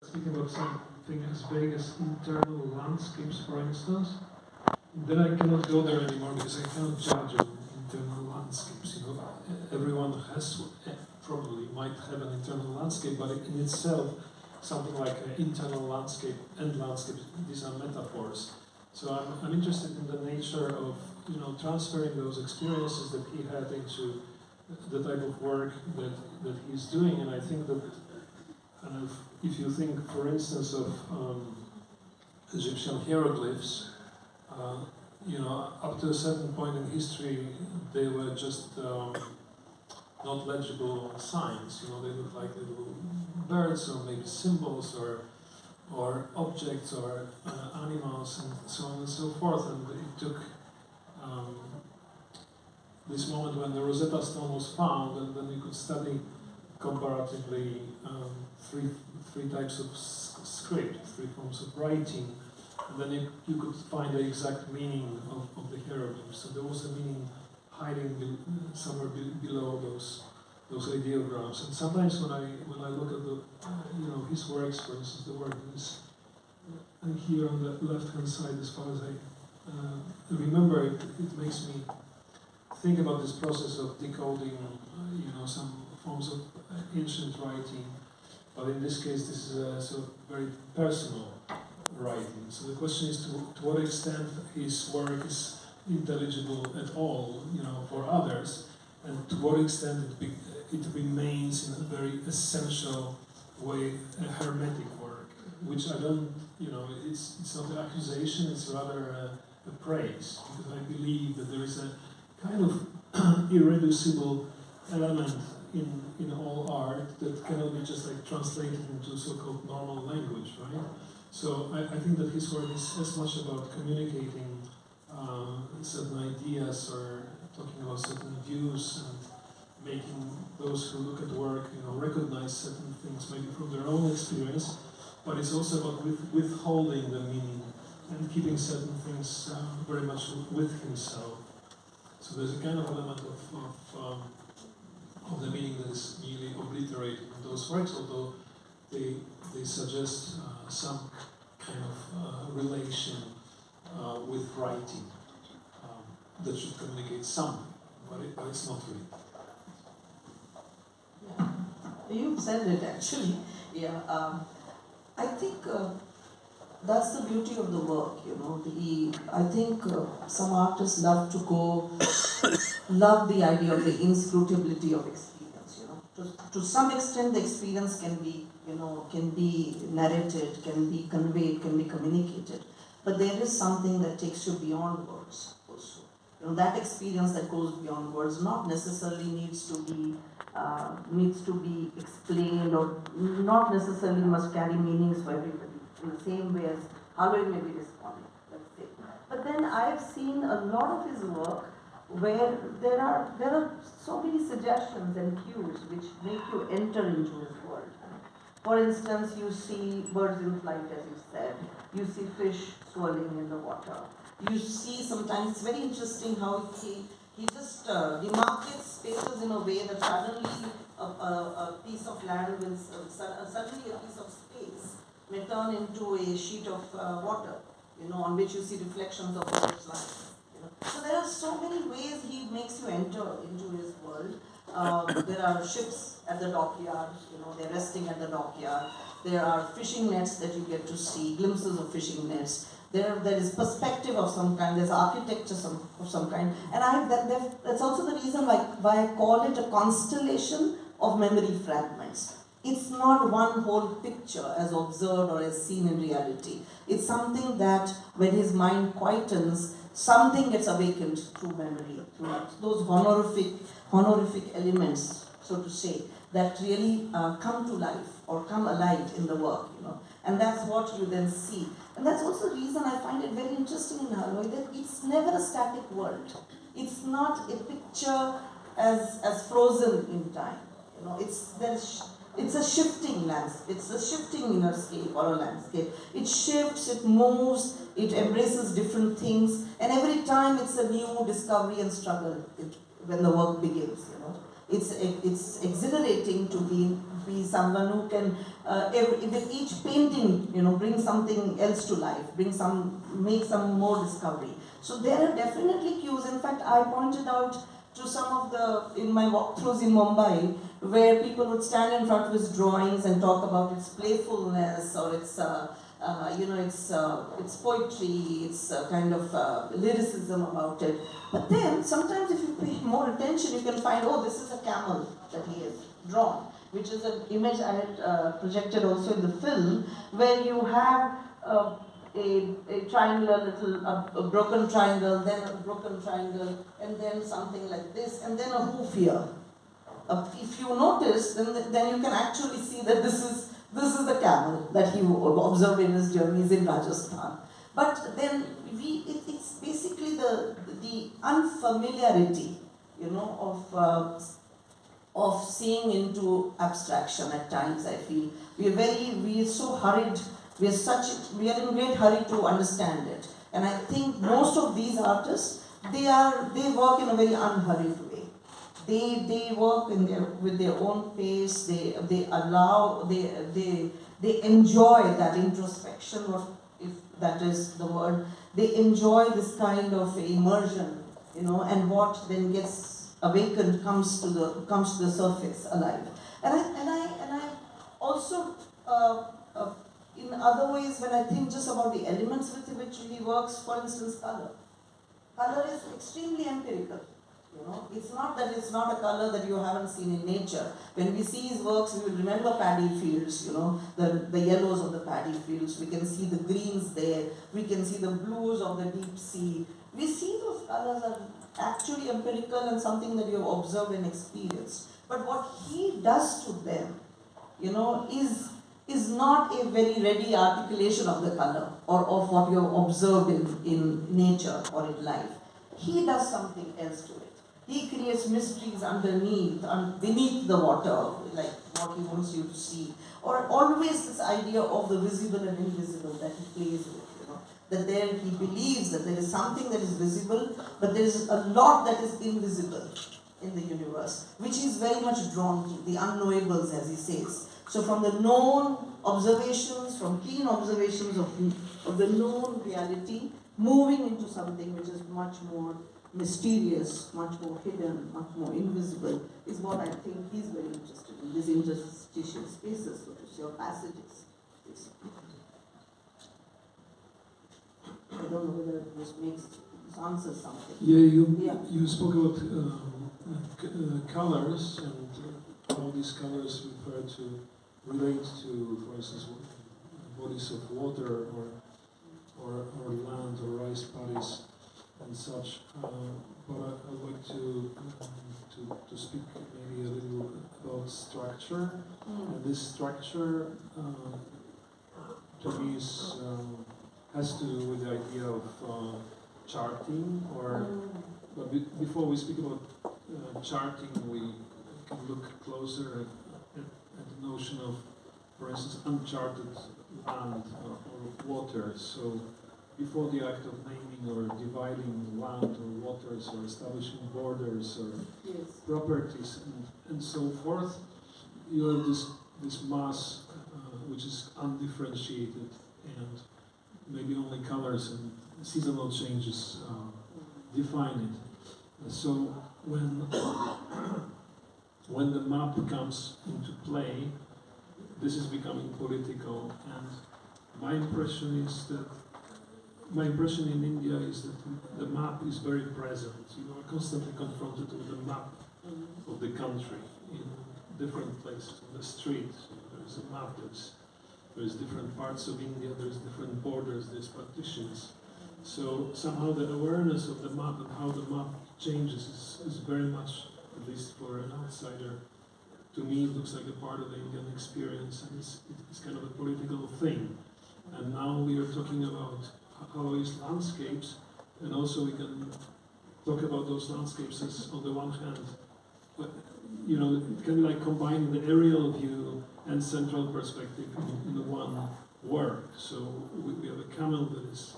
speaking about something as vague as internal landscapes, for instance, then I cannot go there anymore because I cannot judge on internal landscapes. You know, everyone has probably might have an internal landscape, but in itself, something like an internal landscape and landscape, these are metaphors. So I'm interested in the nature of transferring those experiences that he had into the type of work that he's doing, and I think that kind of, if you think, for instance, of Egyptian hieroglyphs, up to a certain point in history, they were just not legible signs. They look like little birds or maybe symbols or objects or animals and so on and so forth. And it took this moment when the Rosetta Stone was found, and then you could study comparatively three types of script, three forms of writing, and then you could find the exact meaning of the hieroglyphs. So there was a meaning hiding somewhere below those ideograms. And sometimes when I look at the his works, for instance, the work that is here on the left-hand side, as far as I remember, it makes me think about this process of decoding, some forms of ancient writing, but in this case, this is a sort of very personal writing. So the question is to what extent his work is intelligible at all, for others, and to what extent it remains in a very essential way a hermetic work, which I don't, it's not an accusation, it's rather a praise, because I believe that there is a kind of irreducible element in all art that cannot be just like translated into so-called normal language, right? So I think that his work is as much about communicating certain ideas or talking about certain views and making those who look at work, recognize certain things maybe from their own experience, but it's also about withholding the meaning and keeping certain things very much with himself. So there's a kind of element of the meaning that is nearly obliterated in those works, although they suggest some kind of relation with writing that should communicate something, but it's not really. Yeah, you've said it actually. Yeah, I think that's the beauty of the work. I think some artists love the idea of the inscrutability of experience. To some extent, the experience can be narrated, can be conveyed, can be communicated. But there is something that takes you beyond words also. That experience that goes beyond words not necessarily needs to be explained, or not necessarily must carry meanings for everybody in the same way as Haloi may be responding, let's say. But then I've seen a lot of his work where there are so many suggestions and cues which make you enter into his world. For instance, you see birds in flight, as you said. You see fish swirling in the water. You see sometimes, it's very interesting how he just demarcates spaces in a way that suddenly a piece of land will, suddenly a piece of space may turn into a sheet of water, on which you see reflections of birds' lives. So there are so many ways he makes you enter into his world. There are ships at the dockyard, they're resting at the dockyard. There are fishing nets that you get to see, glimpses of fishing nets. There is perspective of some kind, there's architecture of some kind. And that's also the reason why I call it a constellation of memory fragments. It's not one whole picture as observed or as seen in reality. It's something that when his mind quietens, something gets awakened through memory, through those honorific elements, so to say, that really come to life or come alive in the work, And that's what you then see. And that's also the reason I find it very interesting in Haloi, that it's never a static world. It's not a picture as frozen in time. It's a shifting landscape. It's a shifting innerscape or a landscape. It shifts, it moves, it embraces different things, and every time it's a new discovery and struggle when the work begins. It's exhilarating to be someone who can with each painting, bring something else to life, make some more discovery. So there are definitely cues. In fact, I pointed out to some of in my walkthroughs in Mumbai, where people would stand in front of his drawings and talk about its playfulness or it's poetry, it's kind of lyricism about it. But then sometimes if you pay more attention, you can find, oh, this is a camel that he has drawn, which is an image I had projected also in the film, where you have a triangular a broken triangle, then a broken triangle, and then something like this, and then a hoof here. If you notice, then you can actually see that this is the camel that he observed in his journeys in Rajasthan. But then it's basically the unfamiliarity, of seeing into abstraction at times. I feel we are so hurried. We are in great hurry to understand it. And I think most of these artists, they work in a very unhurried way. They work with their own pace. They enjoy that introspection, if that is the word. They enjoy this kind of immersion, and what then gets awakened comes to the surface alive. And I also in other ways, when I think just about the elements with which he works, for instance, color. Color is extremely empirical. It's not that it's not a color that you haven't seen in nature. When we see his works, we will remember paddy fields, the yellows of the paddy fields. We can see the greens there. We can see the blues of the deep sea. We see those colors are actually empirical and something that you have observed and experienced. But what he does to them, is not a very ready articulation of the color or of what you have observed in nature or in life. He does something else to it. He creates mysteries beneath the water, like what he wants you to see. Or always this idea of the visible and invisible that he plays with, that there he believes that there is something that is visible, but there is a lot that is invisible in the universe, which he is very much drawn to, the unknowables, as he says. So from the known observations, from keen observations of the known reality, moving into something which is much more mysterious, much more hidden, much more invisible, is what I think he's very interested in, these interstitial spaces, so to say, or passages. I don't know whether this answers something. You spoke about colors and how these colors relate to, for instance, bodies of water or land or rice paddies and such. But I'd like to speak maybe a little about structure. And this structure, to me, has to do with the idea of charting. But before we speak about charting, we can look closer at the notion of, for instance, uncharted land or water. So before the act of naming or dividing land or waters or establishing borders or properties and so forth, you have this mass which is undifferentiated, and maybe only colors and seasonal changes define it. So when the map comes into play, this is becoming political, and my impression in India is that the map is very present. You are constantly confronted with the map of the country in different places, on the street. There's a map, there's different parts of India, there's different borders, there's partitions. So somehow the awareness of the map and how the map changes is very much, at least for an outsider, to me it looks like a part of the Indian experience, and it's kind of a political thing. And now we are talking about Haloi's landscapes, and also we can talk about those landscapes as, on the one hand, it can be like combining the aerial view and central perspective in one work. So we have a camel that is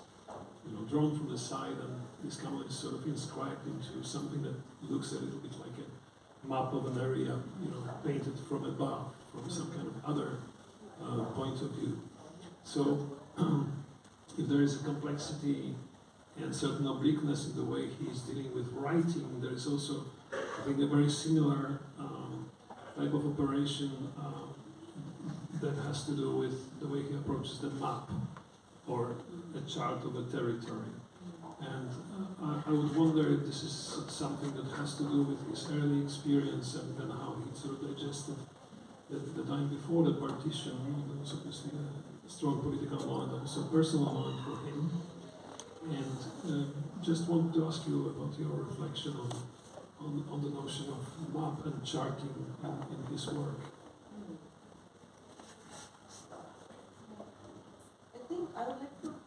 drawn from the side, and this camel is sort of inscribed into something that looks a little bit like map of an area, painted from above, from some kind of other point of view. So, if there is a complexity and certain obliqueness in the way he is dealing with writing, there is also, I think, a very similar type of operation that has to do with the way he approaches the map or a chart of a territory. And I would wonder if this is something that has to do with his early experience and then how he sort of digested the time before the partition. It was obviously a strong political moment, also a personal moment for him. And just wanted to ask you about your reflection on the notion of map and charting in his work.